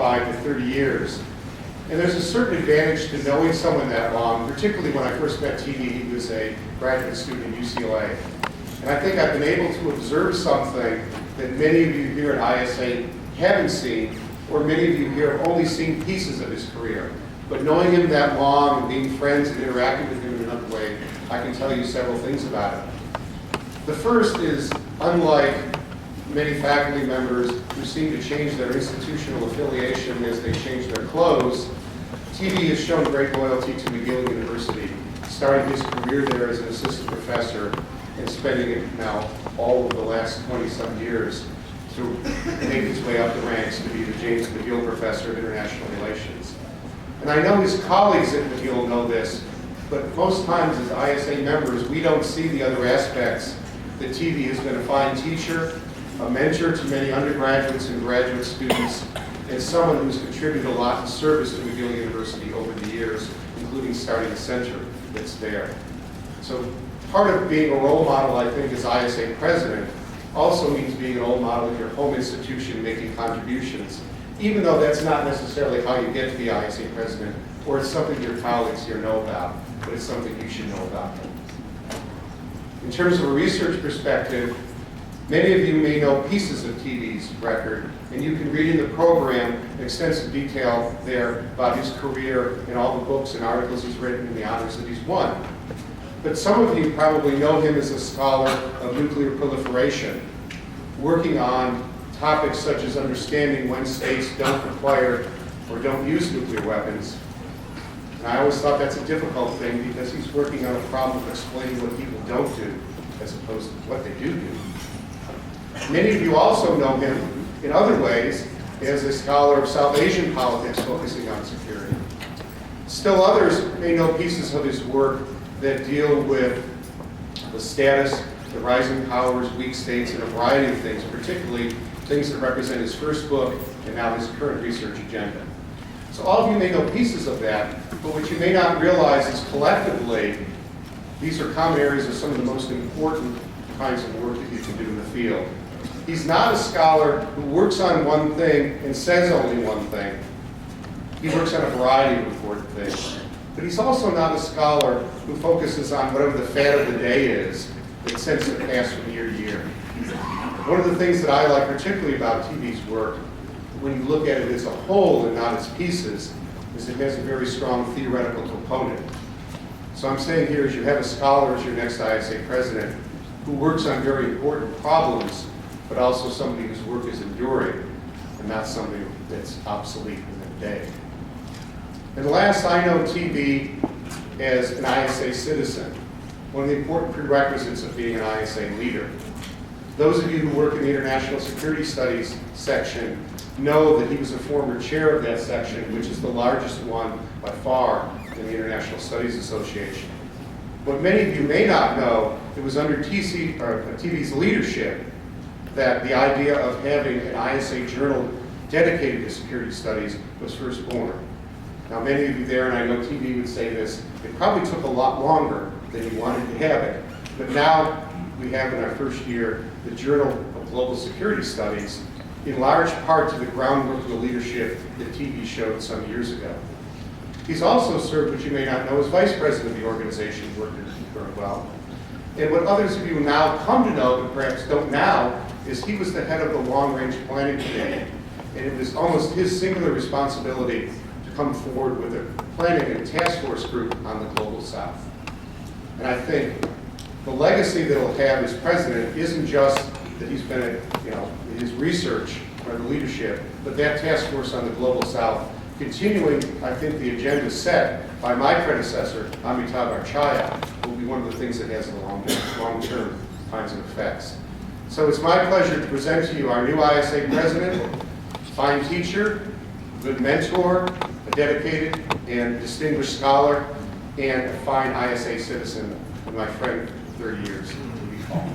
25 to 30 years. And there's a certain advantage to knowing someone that long, particularly when I first met TV, he was a graduate student at UCLA. And I think I've been able to observe something that many of you here at ISA haven't seen, or many of you here have only seen pieces of his career. But knowing him that long and being friends and interacting with him in another way, I can tell you several things about him. The first is, unlike many faculty members who seem to change their institutional affiliation as they change their clothes, TV has shown great loyalty to McGill University, starting his career there as an assistant professor and spending it now all of the last 20-some years to make his way up the ranks to be the James McGill Professor of International Relations. And I know his colleagues at McGill know this, but most times as ISA members, we don't see the other aspects that TV has been a fine teacher, a mentor to many undergraduates and graduate students, and someone who's contributed a lot in service to McGill University over the years, including starting a center that's there. So part of being a role model, I think, as ISA president, also means being a role model at your home institution, making contributions, even though that's not necessarily how you get to be ISA president, or it's something your colleagues here know about, but it's something you should know about. In terms of a research perspective, many of you may know pieces of TV's record, and you can read in the program extensive detail there about his career and all the books and articles he's written and the honors that he's won. But some of you probably know him as a scholar of nuclear proliferation, working on topics such as understanding when states don't require or don't use nuclear weapons. And I always thought that's a difficult thing because he's working on a problem of explaining what people don't do as opposed to what they do. Many of you also know him in other ways as a scholar of South Asian politics focusing on security. Still others may know pieces of his work that deal with the status, the rising powers, weak states, and a variety of things, particularly things that represent his first book and now his current research agenda. So all of you may know pieces of that, but what you may not realize is collectively, these are common areas of some of the most important kinds of work that you can do in the field. He's not a scholar who works on one thing and says only one thing. He works on a variety of important things. But he's also not a scholar who focuses on whatever the fad of the day is that tends to pass from year to year. One of the things that I like particularly about TV's work, when you look at it as a whole and not as pieces, is it has a very strong theoretical component. So I'm saying here is you have a scholar as your next ISA president who works on very important problems, but also somebody whose work is enduring and not something that's obsolete in the day. And last, I know TV as an ISA citizen, one of the important prerequisites of being an ISA leader. Those of you who work in the International Security Studies section know that he was a former chair of that section, which is the largest one by far in the International Studies Association. What many of you may not know, it was under TV's leadership that the idea of having an ISA journal dedicated to security studies was first born. Now many of you there, and I know TV would say this, it probably took a lot longer than you wanted to have it, but now we have in our first year the Journal of Global Security Studies, in large part to the groundwork of the leadership that TV showed some years ago. He's also served, which you may not know, as vice president of the organization, worked very well. And what others of you now come to know, but perhaps don't now, is he was the head of the Long-Range Planning Committee, and it was almost his singular responsibility to come forward with a planning and task force group on the Global South. And I think the legacy that he'll have as president isn't just that he's been, his research or the leadership, but that task force on the Global South, continuing, I think, the agenda set by my predecessor, Amitabh Archaya, will be one of the things that has the long-term kinds of effects. So it's my pleasure to present to you our new ISA president, fine teacher, good mentor, a dedicated and distinguished scholar, and a fine ISA citizen, and my friend for 30 years, Lee Paul.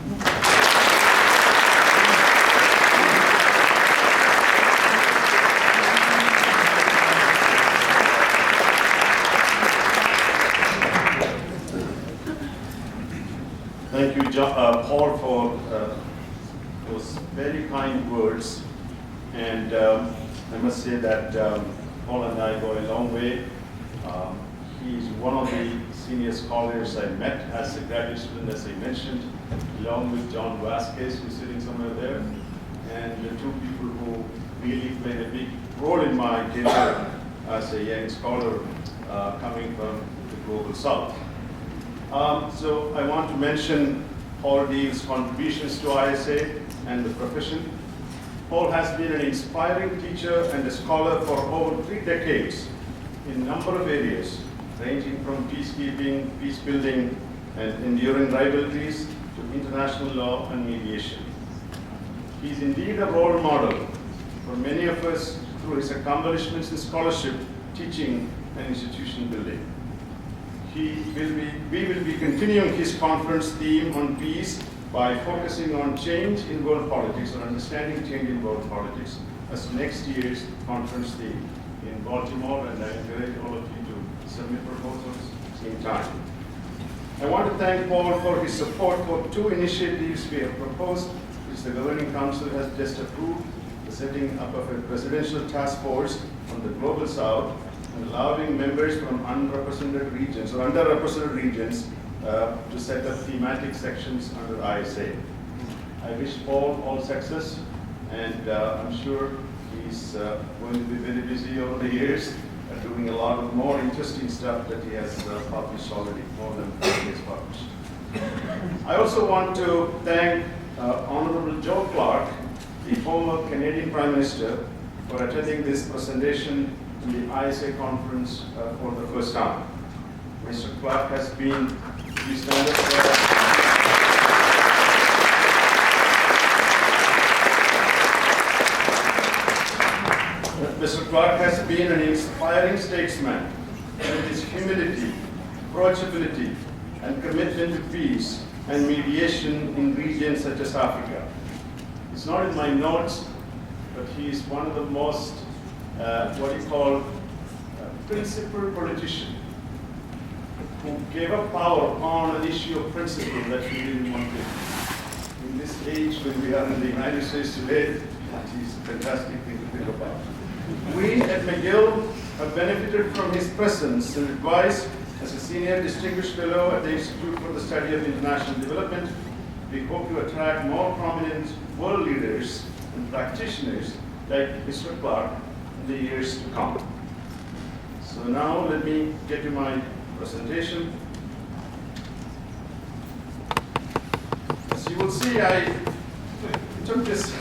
Thank you, Paul, for those very kind words. And I must say that Paul and I go a long way. He's one of the senior scholars I met as a graduate student, as I mentioned, along with John Vasquez, who's sitting somewhere there, and the two people who really played a big role in my career as a young scholar coming from the Global South. So I want to mention Paul Deal's contributions to ISA and the profession. Paul has been an inspiring teacher and a scholar for over 3 decades in a number of areas, ranging from peacekeeping, peace building, and enduring rivalries to international law and mediation. He is indeed a role model for many of us through his accomplishments in scholarship, teaching, and institution building. We will be continuing his conference theme on peace by focusing on change in world politics, or understanding change in world politics, as next year's conference theme in Baltimore, and I encourage all of you to submit proposals in time. I want to thank Paul for his support for 2 initiatives we have proposed, which the Governing Council has just approved: the setting up of a presidential task force on the Global South, and allowing members from underrepresented regions to set up thematic sections under ISA. I wish Paul all success, and I'm sure he's going to be very busy over the years, doing a lot of more interesting stuff that he has published already, more than he has published. I also want to thank Honorable Joe Clark, the former Canadian Prime Minister, for attending this presentation in the ISA conference for the first time. Mr. Clark has been, please stand up. Mr. Clark has been an inspiring statesman with his humility, approachability, and commitment to peace and mediation in regions such as Africa. It's not in my notes, but he is one of the most, principled politician who gave up power on an issue of principle that he didn't want to. In this age when we are in the United States today, that is a fantastic thing to think about. We at McGill have benefited from his presence and advice as a senior distinguished fellow at the Institute for the Study of International Development. We hope to attract more prominent world leaders and practitioners like Mr. Clark in the years to come. So now let me get to my presentation. As you will see, I took this.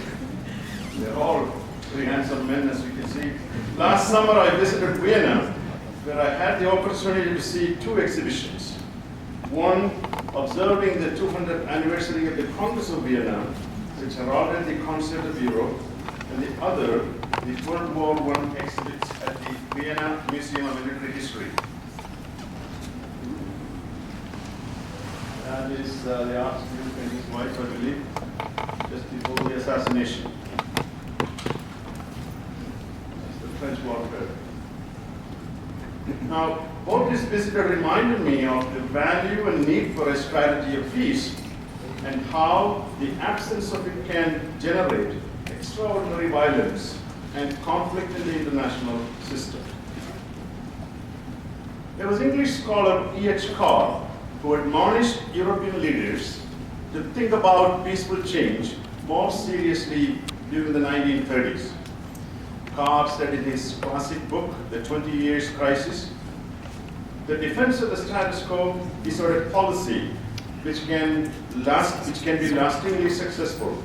They're all very handsome men, as you can see. Last summer, I visited Vienna, where I had the opportunity to see 2 exhibitions. One, observing the 200th anniversary of the Congress of Vienna, which heralded the concept of Europe, and the other, the World War I exhibits at the Vienna Museum of Military History. That is the Archduke and his wife, I believe, just before the assassination. That's the French warfare. Now, both this visitor reminded me of the value and need for a strategy of peace, and how the absence of it can generate extraordinary violence and conflict in the international system. There was English scholar E.H. Carr, who admonished European leaders to think about peaceful change more seriously during the 1930s. Carr said in his classic book, The 20 Years Crisis, the defense of the status quo is a policy which can be lastingly successful.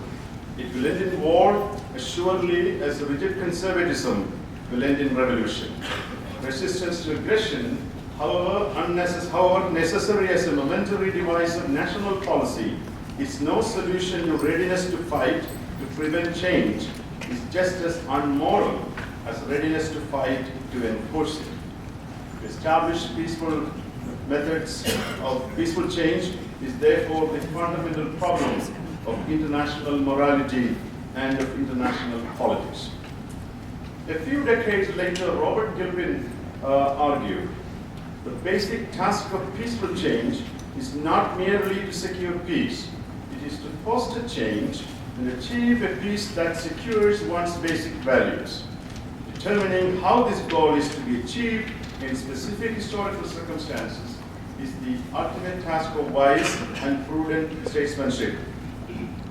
It will end in war as surely as rigid conservatism will end in revolution. Resistance to aggression, however necessary as a momentary device of national policy, is no solution to readiness to fight to prevent change. Is just as unmoral as readiness to fight to enforce it. To establish peaceful methods of peaceful change is therefore the fundamental problem of international morality and of international politics. A few decades later, Robert Gilpin argued, the basic task of peaceful change is not merely to secure peace, it is to foster change and achieve a peace that secures one's basic values. determining how this goal is to be achieved in specific historical circumstances is the ultimate task of wise and prudent statesmanship.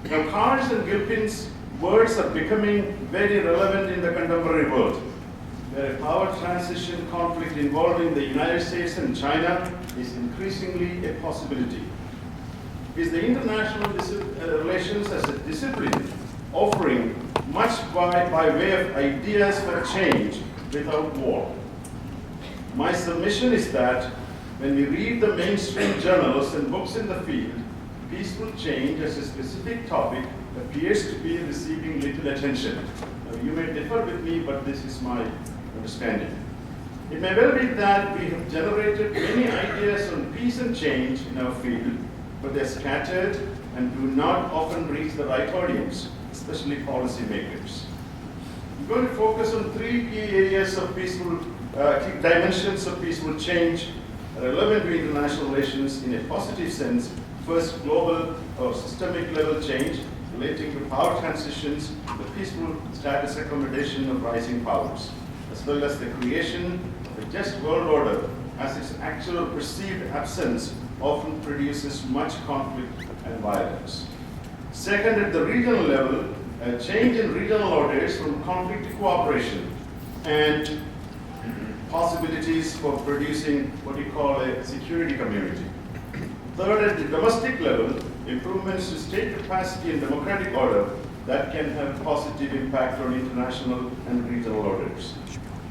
Now, Carl's and Gilpin's words are becoming very relevant in the contemporary world, where a power transition conflict involving the United States and China is increasingly a possibility. Is the international relations as a discipline offering much by way of ideas for change without war? My submission is that when we read the mainstream journals and books in the field, peaceful change as a specific topic appears to be receiving little attention. Now, you may differ with me, but this is my understanding. It may well be that we have generated many ideas on peace and change in our field, but they're scattered and do not often reach the right audience, especially policymakers. I'm going to focus on three key areas of peaceful, key dimensions of peaceful change relevant to international relations in a positive sense. First, global or systemic level change relating to power transitions, the peaceful status accommodation of rising powers, as well as the creation of a just world order, as its actual perceived absence often produces much conflict and violence. Second, at the regional level, a change in regional orders from conflict to cooperation and possibilities for producing what we call a security community. Third, at the domestic level, improvements to state capacity and democratic order that can have positive impact on international and regional orders.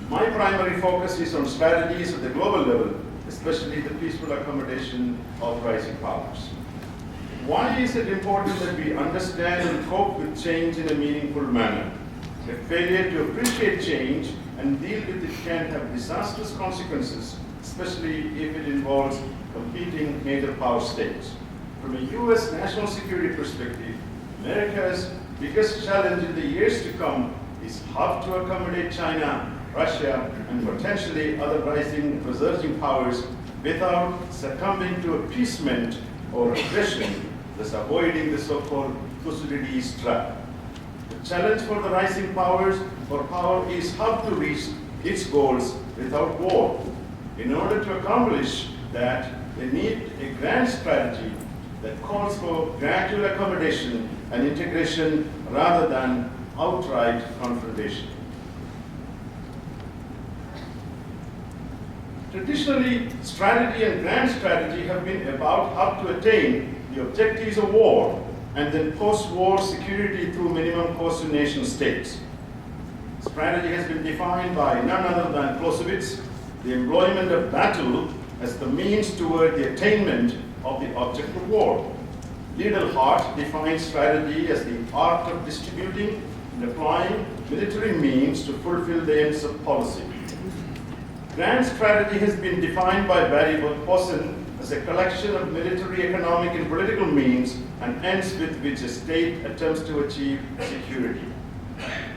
My primary focus is on strategies at the global level, especially the peaceful accommodation of rising powers. Why is it important that we understand and cope with change in a meaningful manner? A failure to appreciate change and deal with it can have disastrous consequences, especially if it involves competing major power states. From a U.S. national security perspective, America's biggest challenge in the years to come is how to accommodate China, Russia, and potentially other resurging powers without succumbing to appeasement or aggression, thus avoiding the so-called Thucydides trap. The challenge for the rising powers or power is how to reach its goals without war. In order to accomplish that, they need a grand strategy that calls for gradual accommodation and integration rather than outright confrontation. Traditionally, strategy and grand strategy have been about how to attain the objectives of war and then post-war security through minimum cost to nation states. Strategy has been defined by none other than Clausewitz, the employment of battle as the means toward the attainment of the object of war. Liddell Hart defines strategy as the art of distributing and applying military means to fulfill the ends of policy. Grand strategy has been defined by Barry Boson as a collection of military, economic, and political means and ends with which a state attempts to achieve security.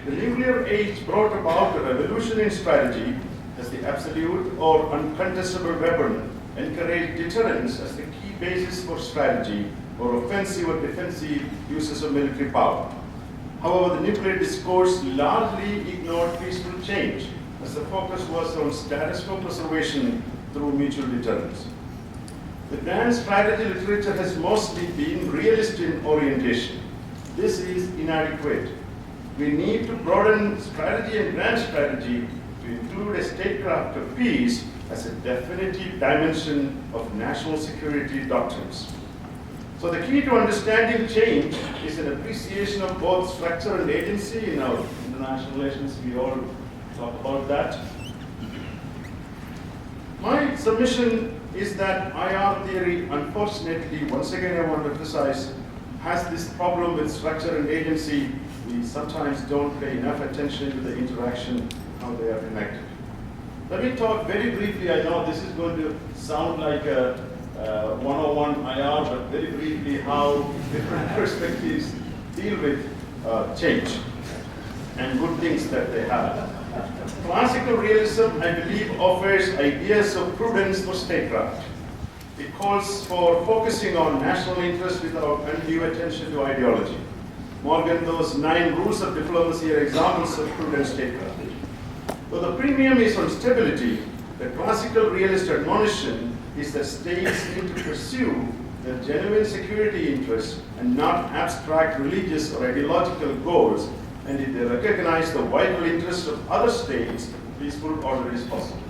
The nuclear age brought about a revolution in strategy as the absolute or uncontestable weapon, encouraged deterrence as the key basis for strategy or offensive or defensive uses of military power. However, the nuclear discourse largely ignored peaceful change, as the focus was on status quo preservation through mutual deterrence. The grand strategy literature has mostly been realist in orientation. This is inadequate. We need to broaden strategy and grand strategy to include a statecraft of peace as a definitive dimension of national security doctrines. So the key to understanding change is an appreciation of both structure and agency. In our international relations, we all talk about that. My submission is that IR theory, unfortunately, once again I want to emphasize, has this problem with structure and agency. We sometimes don't pay enough attention to the interaction, how they are connected. Let me talk very briefly. I know this is going to sound like a 101 IR, but very briefly how different perspectives deal with change and good things that they have. Classical realism, I believe, offers ideas of prudence for statecraft. It calls for focusing on national interest without undue attention to ideology. Morgan, those 9 rules of diplomacy are examples of prudent statecraft. Though the premium is on stability, the classical realist admonition is that states need to pursue their genuine security interests and not abstract religious or ideological goals, and if they recognize the vital interests of other states, peaceful order is possible.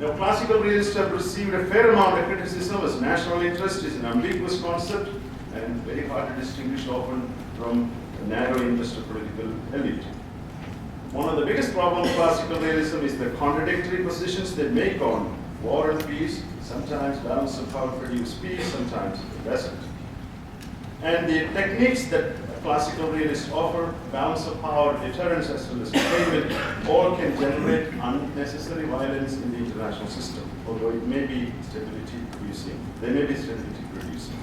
Now, classical realists have received a fair amount of criticism as national interest is an ambiguous concept and very hard to distinguish often from the narrow interest of political elite. One of the biggest problems of classical realism is the contradictory positions they make on war and peace. Sometimes balance of power produces peace, sometimes it doesn't. And the techniques that classical realists offer, balance of power, deterrence, as well as containment, all can generate unnecessary violence in the international system, although it may be stability producing. They may be stability producing.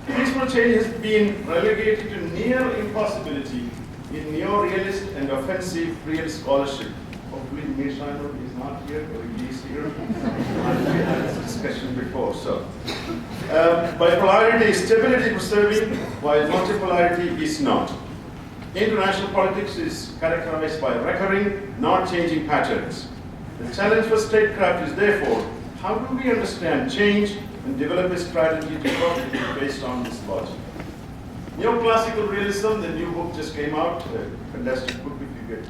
Peaceful change has been relegated to near impossibility in neo-realist and offensive real scholarship. Hopefully Mearsheimer is not here, or he is here. We had this discussion before. So, bipolarity is stability preserving, while multipolarity is not. International politics is characterized by recurring, not changing patterns. The challenge for statecraft is therefore, how do we understand change and develop a strategy to propagate based on this logic? Neoclassical realism, the new book just came out, a fantastic book if you get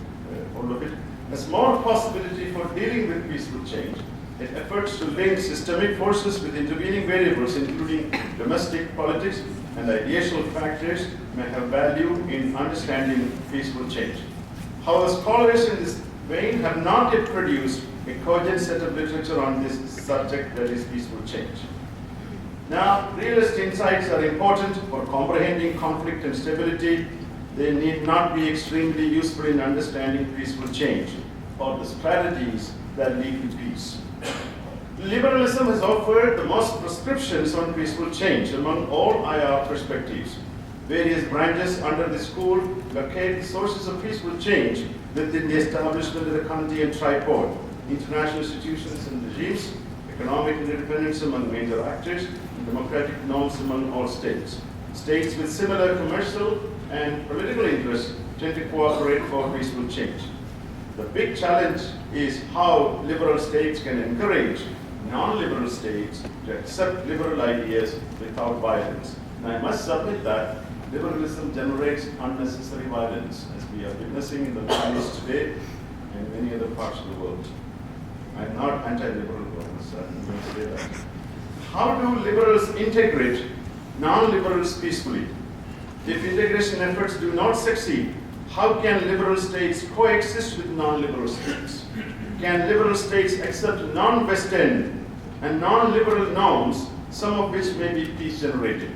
hold of it, has more possibility for dealing with peaceful change. It efforts to link systemic forces with intervening variables, including domestic politics and ideational factors, may have value in understanding peaceful change. However, scholars in this vein have not yet produced a cogent set of literature on this subject, that is peaceful change. Now, realist insights are important for comprehending conflict and stability. They need not be extremely useful in understanding peaceful change or the strategies that lead to peace. Liberalism has offered the most prescriptions on peaceful change among all IR perspectives. Various branches under the school locate the sources of peaceful change within the establishment of the Kantian tripod: international institutions and regimes, economic interdependence among major actors, and democratic norms among all states. States with similar commercial and political interests tend to cooperate for peaceful change. The big challenge is how liberal states can encourage non-liberal states to accept liberal ideas without violence. And I must submit that liberalism generates unnecessary violence, as we are witnessing in the Middle East today and many other parts of the world. I'm not anti-liberal, but I'm going to say that. How do liberals integrate non-liberals peacefully? If integration efforts do not succeed, how can liberal states coexist with non-liberal states? Can liberal states accept non-Western and non-liberal norms, some of which may be peace-generating?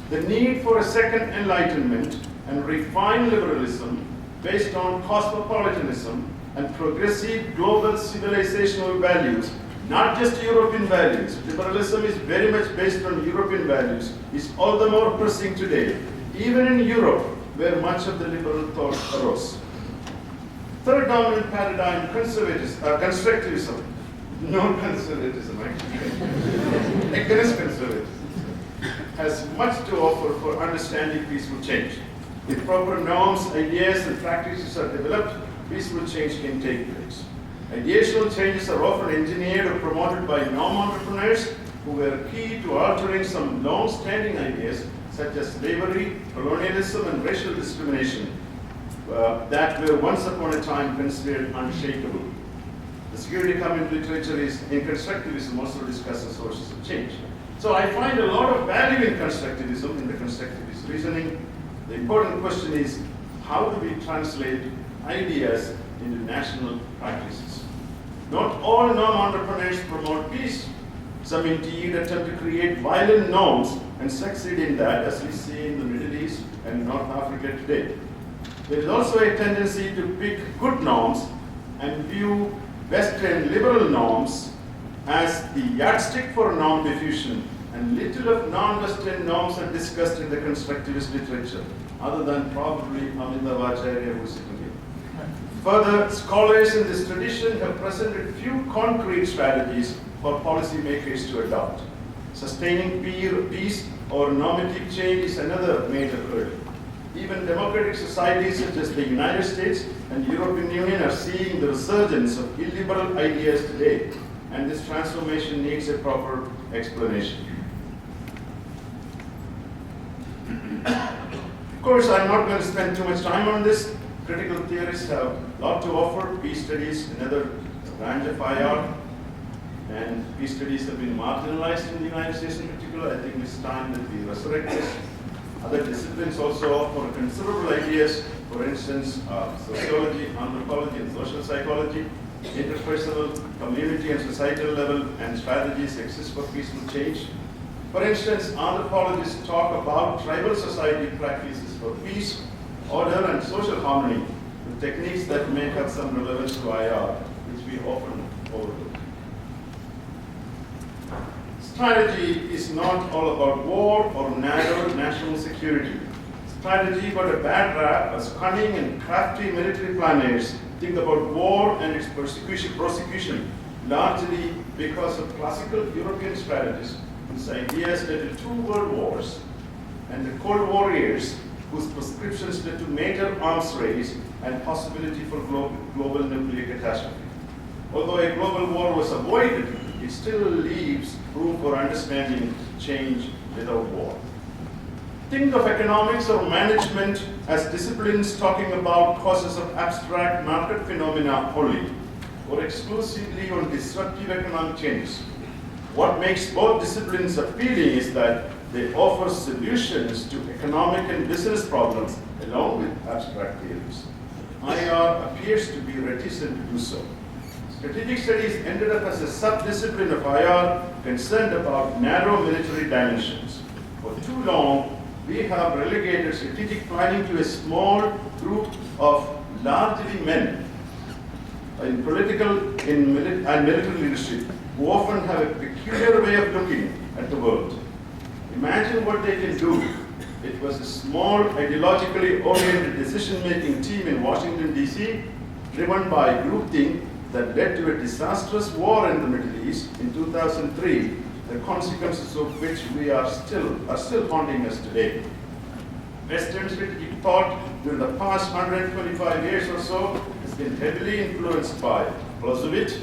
The need for a second enlightenment and refined liberalism based on cosmopolitanism and progressive global civilizational values, not just European values. Liberalism is very much based on European values, is all the more pressing today, even in Europe, where much of the liberal thought arose. Third dominant paradigm, constructivism. Non-conservatism, actually. Against conservatism. Has much to offer for understanding peaceful change. If proper norms, ideas, and practices are developed, peaceful change can take place. Ideational changes are often engineered or promoted by norm entrepreneurs who were key to altering some long-standing ideas such as slavery, colonialism, and racial discrimination that were once upon a time considered unshakable. The security community literature in constructivism also discusses sources of change. So I find a lot of value in constructivism, in the constructivist reasoning. The important question is, how do we translate ideas into national practices? Not all norm entrepreneurs promote peace. Some indeed attempt to create violent norms and succeed in that, as we see in the Middle East and North Africa today. There is also a tendency to pick good norms and view Western liberal norms as the yardstick for norm diffusion, and little of non-Western norms are discussed in the constructivist literature, other than probably Amitabh Acharya, who is sitting here. Further, scholars in this tradition have presented few concrete strategies for policymakers to adopt. Sustaining peace or normative change is another major hurdle. Even democratic societies such as the United States and European Union are seeing the resurgence of illiberal ideas today, and this transformation needs a proper explanation. Of course, I'm not going to spend too much time on this. Critical theorists have a lot to offer. Peace studies, another branch of IR, and peace studies have been marginalized in the United States in particular. I think it's time that we resurrect this. Other disciplines also offer considerable ideas, for instance, sociology, anthropology, and social psychology. Interpersonal, community, and societal level and strategies exist for peaceful change. For instance, anthropologists talk about tribal society practices for peace, order, and social harmony with techniques that may have some relevance to IR, which we often overlook. Strategy is not all about war or narrow national security. Strategy got a bad rap as cunning and crafty military planners think about war and its prosecution, largely because of classical European strategists whose ideas led to 2 world wars, and the Cold War years whose prescriptions led to major arms race and possibility for global nuclear catastrophe. Although a global war was avoided, it still leaves room for understanding change without war. Think of economics or management as disciplines talking about causes of abstract market phenomena only, or exclusively on disruptive economic changes. What makes both disciplines appealing is that they offer solutions to economic and business problems along with abstract theories. IR appears to be reticent to do so. Strategic studies ended up as a sub-discipline of IR concerned about narrow military dimensions. For too long, we have relegated strategic planning to a small group of largely men in political and military leadership who often have a peculiar way of looking at the world. Imagine what they can do. It was a small, ideologically oriented decision-making team in Washington, D.C., driven by groupthink that led to a disastrous war in the Middle East in 2003, the consequences of which are still haunting us today. Western strategic thought during the past 125 years or so has been heavily influenced by Clausewitz,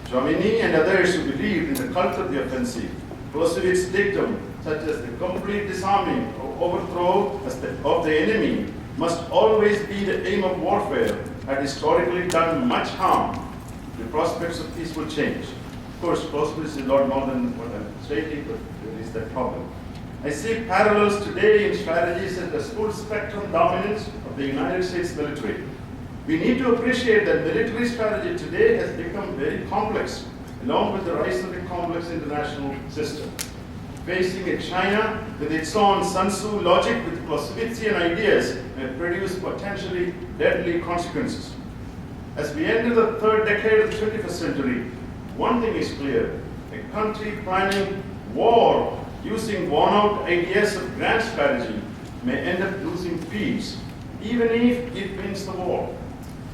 Jomini, and others who believed in the cult of the offensive. Clausewitz's dictum, such as the complete disarming or overthrow of the enemy, must always be the aim of warfare, had historically done much harm to prospects of peaceful change. Of course, Clausewitz is a lot more than what I'm stating, but there is that problem. I see parallels today in strategies such as full spectrum dominance of the United States military. We need to appreciate that military strategy today has become very complex, along with the rise of a complex international system. Facing a China with its own Sun Tzu logic with Clausewitzian ideas may produce potentially deadly consequences. As we enter the 3rd decade of the 21st century, one thing is clear: a country planning war using worn-out ideas of grand strategy may end up losing peace, even if it wins the war.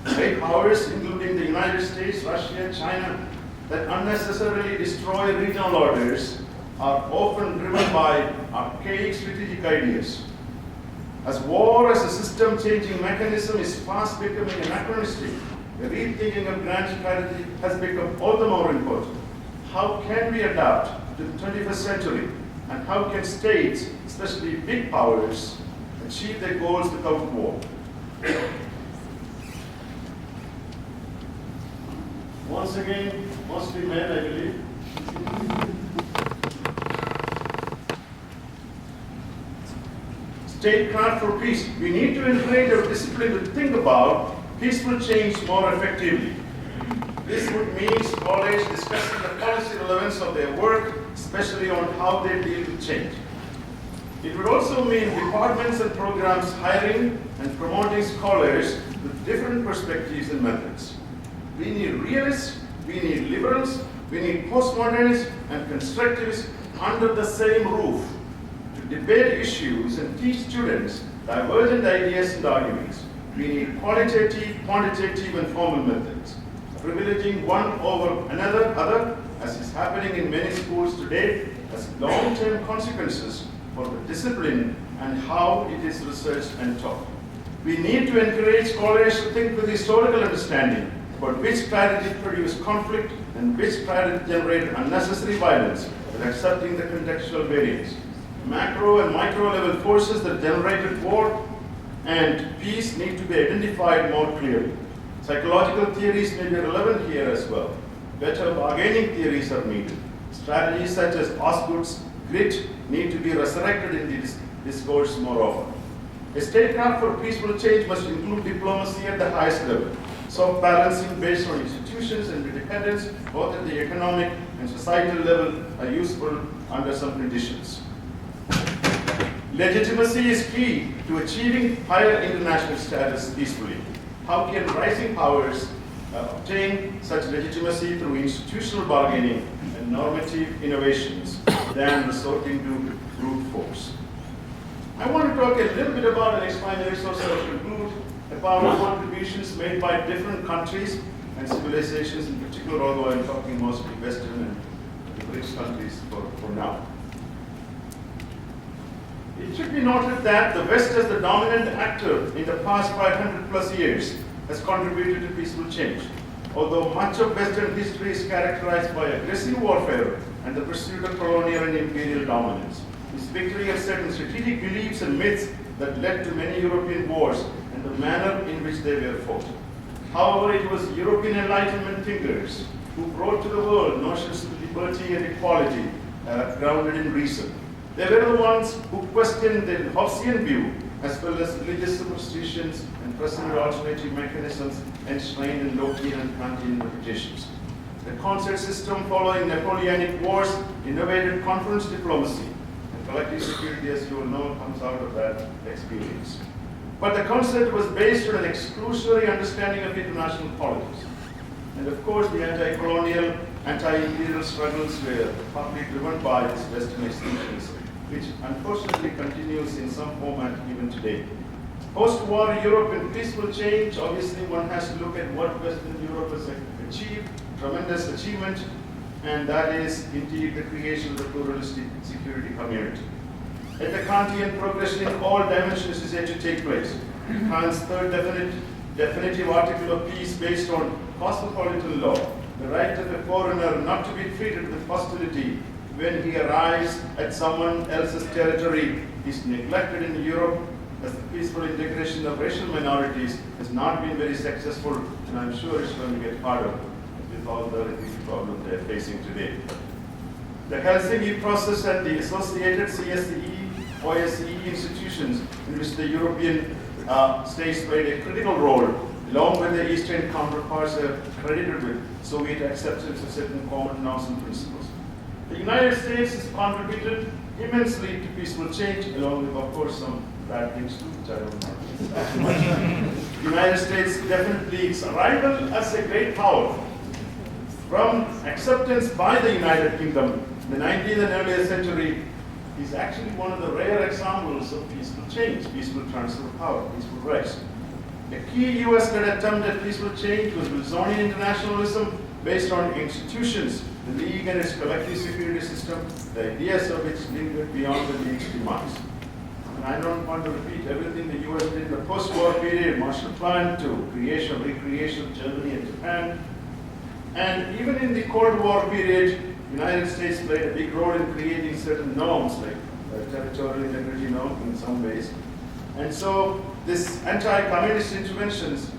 Great powers, including the United States, Russia, China, that unnecessarily destroy regional orders are often driven by archaic strategic ideas. As war as a system-changing mechanism is fast becoming anachronistic, the rethinking of grand strategy has become all the more important. How can we adapt to the 21st century? And how can states, especially big powers, achieve their goals without war? Once again, mostly men, I believe. Statecraft for peace. We need to encourage our discipline to think about peaceful change more effectively. This would mean scholars discussing the policy relevance of their work, especially on how they deal with change. It would also mean departments and programs hiring and promoting scholars with different perspectives and methods. We need realists, we need liberals, we need postmodernists and constructivists under the same roof to debate issues and teach students divergent ideas and arguments. We need qualitative, quantitative, and formal methods. Privileging one over other, as is happening in many schools today, has long-term consequences for the discipline and how it is researched and taught. We need to encourage scholars to think with historical understanding about which strategy produced conflict and which strategy generated unnecessary violence, and accepting the contextual variance. Macro and micro level forces that generated war and peace need to be identified more clearly. Psychological theories may be relevant here as well. Better bargaining theories are needed. Strategies such as Osgood's grit need to be resurrected in the discourse more often. A statecraft for peaceful change must include diplomacy at the highest level. Soft balancing based on institutions and independence, both at the economic and societal level, are useful under some conditions. Legitimacy is key to achieving higher international status peacefully. How can rising powers obtain such legitimacy through institutional bargaining and normative innovations than resorting to brute force? I want to talk a little bit about the next 5 minutes or so to conclude about contributions made by different countries and civilizations in particular, although I'm talking mostly Western and the BRICS countries for now. It should be noted that the West as the dominant actor in the past 500 plus years has contributed to peaceful change. Although much of Western history is characterized by aggressive warfare and the pursuit of colonial and imperial dominance, this victory has certain strategic beliefs and myths that led to many European wars and the manner in which they were fought. However, it was European Enlightenment thinkers who brought to the world notions of liberty and equality grounded in reason. They were the ones who questioned the Hobbesian view as well as religious superstitions and presented alternative mechanisms enshrined in Lockean and Kantian interpretations. The concert system following Napoleonic wars innovated conference diplomacy, and collective security, as you will know, comes out of that experience. But the concept was based on an exclusionary understanding of international politics. And of course, the anti-colonial, anti-imperial struggles were partly driven by this Western extinction, which unfortunately continues in some format even today. Post-war Europe and peaceful change, obviously one has to look at what Western Europe has achieved, tremendous achievement, and that is indeed the creation of the pluralistic security community. At the Kantian progression in all dimensions is yet to take place. Kant's third definitive article of peace based on cosmopolitan law, the right of a foreigner not to be treated with hostility when he arrives at someone else's territory, is neglected in Europe, as the peaceful integration of racial minorities has not been very successful, and I'm sure it's going to get harder with all the refugee problems they're facing today. The Helsinki process and the associated CSCE, OSCE institutions in which the European states played a critical role, along with the Eastern counterparts, are credited with Soviet acceptance of certain common norms and principles. The United States has contributed immensely to peaceful change, along with, of course, some bad things too, which I don't know. The United States definitely, its arrival as a great power from acceptance by the United Kingdom in the 19th and earlier century is actually one of the rare examples of peaceful change, peaceful transfer of power, peaceful rights. A key US-led attempt at peaceful change was Wilsonian internationalism based on institutions, the League and its collective security system, the ideas of which lingered beyond the League's demise. And I don't want to repeat everything the US did in the post-war period, Marshall Plan to creation, recreation of Germany and Japan. And even in the Cold War period, the United States played a big role in creating certain norms, like territorial integrity norm in some ways. And so this anti-communist interventions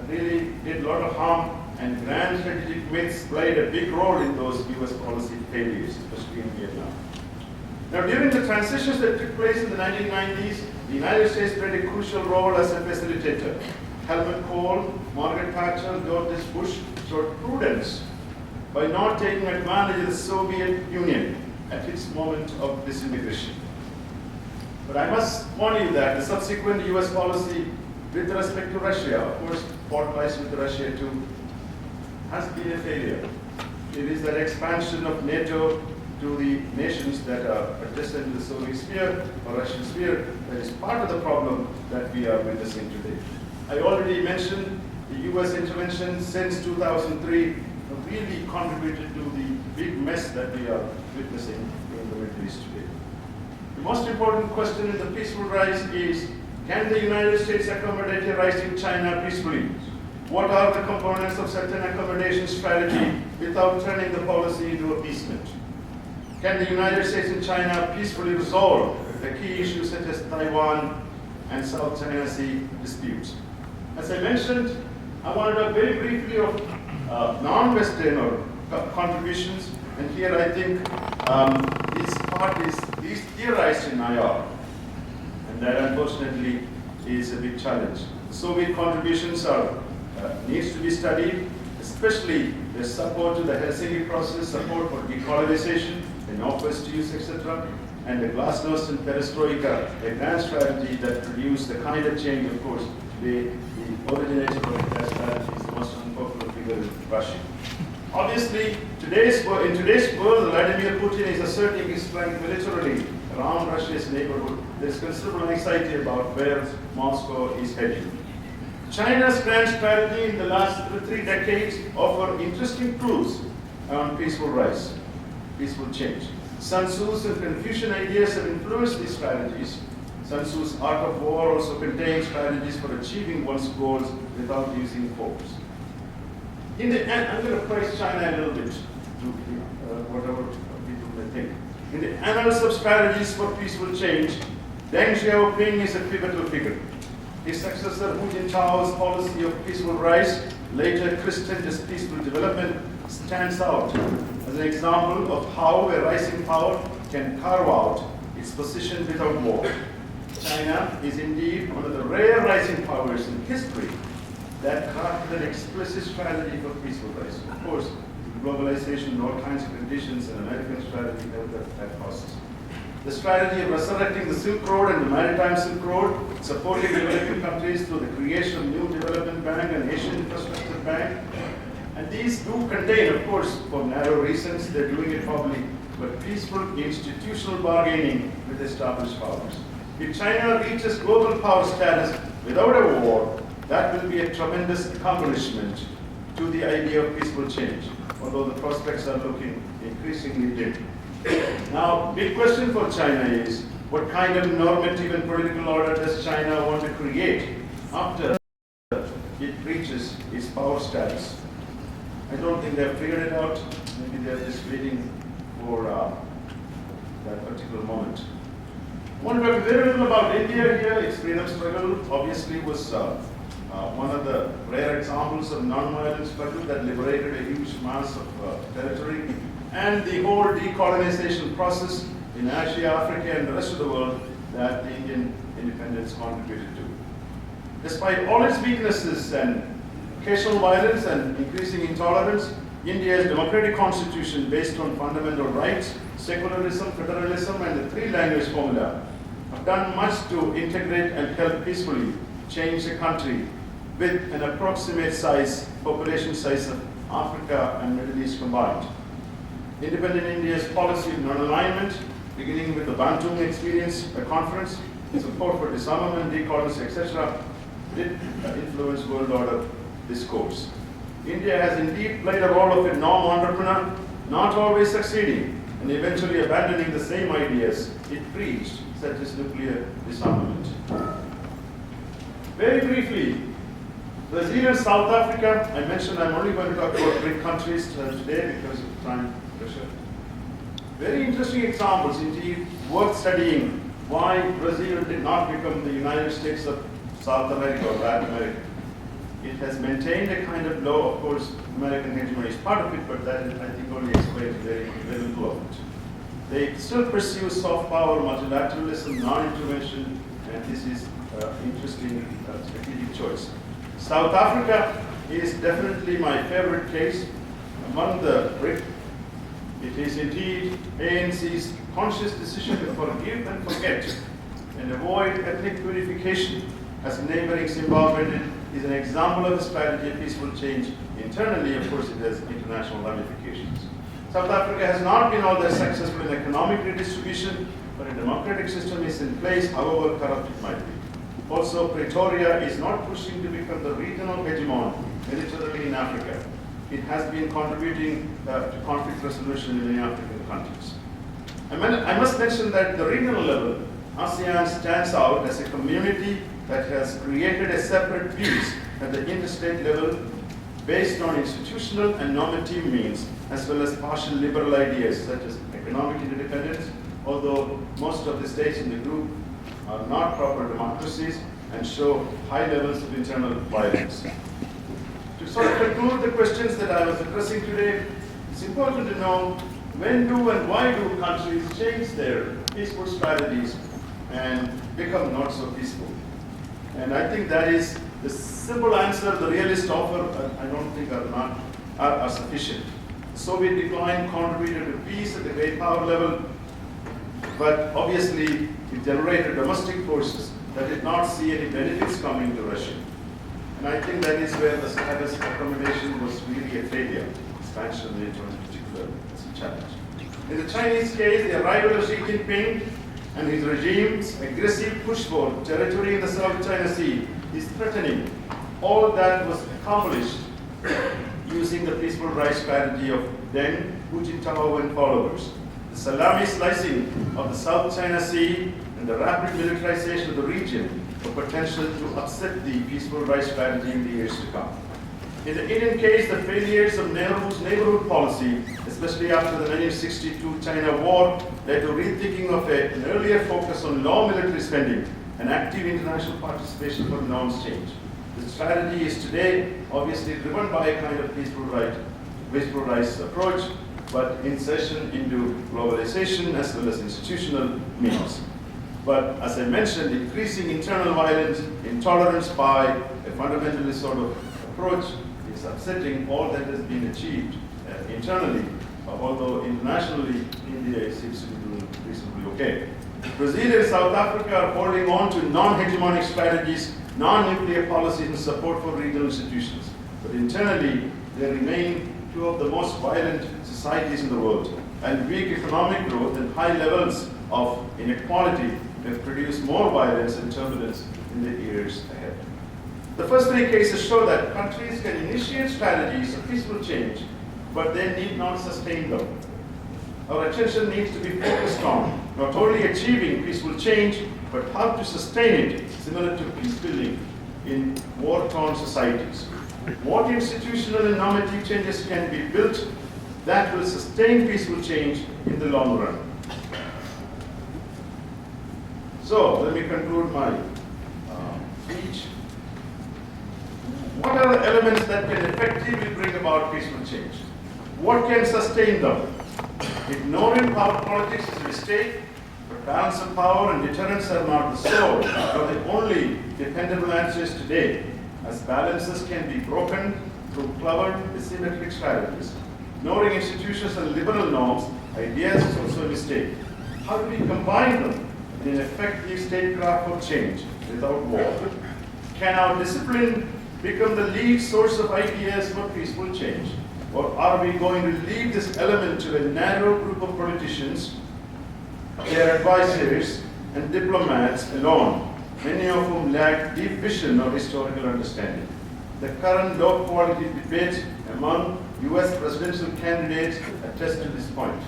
really did a lot of harm, and grand strategic myths played a big role in those US policy failures, especially in Vietnam. Now, during the transitions that took place in the 1990s, the United States played a crucial role as a facilitator. Helmut Kohl, Margaret Thatcher, George Bush showed prudence by not taking advantage of the Soviet Union at its moment of disintegration. But I must warn you that the subsequent US policy with respect to Russia, of course, fought ties with Russia too, has been a failure. It is that expansion of NATO to the nations that are adjacent to the Soviet sphere or Russian sphere that is part of the problem that we are witnessing today. I already mentioned the US intervention since 2003 really contributed to the big mess that we are witnessing in the Middle East today. The most important question in the peaceful rise is, can the United States accommodate a rise in China peacefully? What are the components of certain accommodation strategy without turning the policy into appeasement? Can the United States and China peacefully resolve the key issues such as Taiwan and South China Sea disputes? As I mentioned, I want to talk very briefly of non-Western or contributions, and here I think this part is theorized in IR, and that unfortunately is a big challenge. The Soviet contributions are needs to be studied, especially their support to the Helsinki process, support for decolonization, the Northwest use, etc., and the Glasnost and Perestroika, a grand strategy that produced the kind of change, of course, the originator of that strategy is the most unpopular figure in Russia. Obviously, in today's world, Vladimir Putin is asserting his strength militarily around Russia's neighborhood. There's considerable anxiety about where Moscow is heading. China's grand strategy in the last 3 decades offer interesting clues on peaceful rise, peaceful change. Sun Tzu's and Confucian ideas have influenced these strategies. Sun Tzu's Art of War also contains strategies for achieving one's goals without using force. In the end, I'm going to praise China a little bit, to whatever people may think. In the annals of strategies for peaceful change, Deng Xiaoping is a pivotal figure. His successor Hu Jintao's policy of peaceful rise, later christened as peaceful development, stands out as an example of how a rising power can carve out its position without war. China is indeed one of the rare rising powers in history that crafted an explicit strategy for peaceful rise. Of course, globalization and all kinds of conditions and American strategy that costs. The strategy of resurrecting the Silk Road and the Maritime Silk Road, supporting developing countries through the creation of New Development Bank and Asian Infrastructure Bank. And these do contain, of course, for narrow reasons, they're doing it probably, but peaceful institutional bargaining with established powers. If China reaches global power status without a war, that will be a tremendous accomplishment to the idea of peaceful change, although the prospects are looking increasingly dim. Now, big question for China is, what kind of normative and political order does China want to create after it reaches its power status? I don't think they've figured it out. Maybe they're just waiting for that particular moment. I want to talk very little about India here. Its freedom struggle obviously was one of the rare examples of non-violent struggle that liberated a huge mass of territory, and the whole decolonization process in Asia, Africa, and the rest of the world that the Indian independence contributed to. Despite all its weaknesses and occasional violence and increasing intolerance, India's democratic constitution based on fundamental rights, secularism, federalism, and the three-language formula have done much to integrate and help peacefully change the country with an approximate population size of Africa and Middle East combined. Independent India's policy of non-alignment, beginning with the Bantung experience, a conference, support for disarmament, decolonization, etc., did influence world order discourse. India has indeed played a role of a norm entrepreneur, not always succeeding, and eventually abandoning the same ideas it preached, such as nuclear disarmament. Very briefly, Brazil and South Africa, I mentioned I'm only going to talk about BRIC countries today because of time pressure. Very interesting examples, indeed, worth studying why Brazil did not become the United States of South America or Latin America. It has maintained a kind of law, of course, American hegemony is part of it, but that I think only explains very little of it. They still pursue soft power, multilateralism, non-intervention, and this is interesting strategic choice. South Africa is definitely my favorite case among the BRIC. It is indeed ANC's conscious decision to forgive and forget and avoid ethnic purification as neighboring Zimbabwe is an example of a strategy of peaceful change. Internally, of course, it has international ramifications. South Africa has not been all that successful in economic redistribution, but a democratic system is in place, however corrupt it might be. Also, Pretoria is not pushing to become the regional hegemon militarily in Africa. It has been contributing to conflict resolution in many African countries. I must mention that the regional level, ASEAN stands out as a community that has created a separate peace at the interstate level based on institutional and normative means, as well as partial liberal ideas such as economic interdependence, although most of the states in the group are not proper democracies and show high levels of internal violence. To sort of conclude the questions that I was addressing today, it's important to know when do and why do countries change their peaceful strategies and become not so peaceful. And I think that is the simple answer the realists offer, I don't think are sufficient. Soviet decline contributed to peace at the great power level, but obviously it generated domestic forces that did not see any benefits coming to Russia. And I think that is where the status accommodation was really a failure. Expansion later in particular is a challenge. In the Chinese case, the arrival of Xi Jinping and his regime's aggressive push for territory in the South China Sea is threatening. All that was accomplished using the peaceful rise strategy of Deng, Hu Jintao and followers. The salami slicing of the South China Sea and the rapid militarization of the region have potential to upset the peaceful rise strategy in the years to come. In the Indian case, the failures of Nehru's neighborhood policy, especially after the 1962 China war, led to rethinking of an earlier focus on low military spending and active international participation for norms change. The strategy is today obviously driven by a kind of peaceful rise approach, but insertion into globalization as well as institutional means. But as I mentioned, increasing internal violence, intolerance by a fundamentalist sort of approach is upsetting all that has been achieved internally, although internationally India seems to be doing reasonably okay. Brazil and South Africa are holding on to non-hegemonic strategies, non-nuclear policies and support for regional institutions. But internally, they remain two of the most violent societies in the world, and weak economic growth and high levels of inequality have produced more violence and turbulence in the years ahead. The first three cases show that countries can initiate strategies of peaceful change, but they need not sustain them. Our attention needs to be focused on not only achieving peaceful change, but how to sustain it, similar to peace building in war-torn societies. What institutional and normative changes can be built that will sustain peaceful change in the long run? So, let me conclude my speech. What are the elements that can effectively bring about peaceful change? What can sustain them? Ignoring power politics is a mistake, but balance of power and deterrence are not the sole or the only dependable answers today, as balances can be broken through clever, asymmetric strategies. Ignoring institutions and liberal norms, ideas is also a mistake. How do we combine them in an effective statecraft for change without war? Can our discipline become the lead source of ideas for peaceful change? Or are we going to leave this element to a narrow group of politicians, their advisors, and diplomats alone, many of whom lack deep vision or historical understanding? The current low-quality debate among US presidential candidates attest to this point.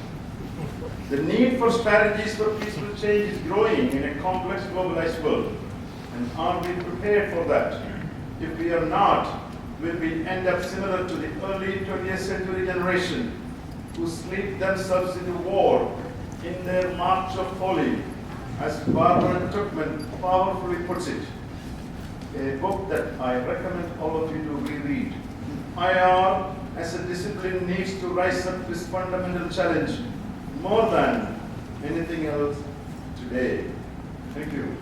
The need for strategies for peaceful change is growing in a complex globalized world. And are we prepared for that? If we are not, will we end up similar to the early 20th century generation who slipped themselves into war in their march of folly, as Barbara Tuchman powerfully puts it, a book that I recommend all of you to reread. IR as a discipline needs to rise up this fundamental challenge more than anything else today. Thank you.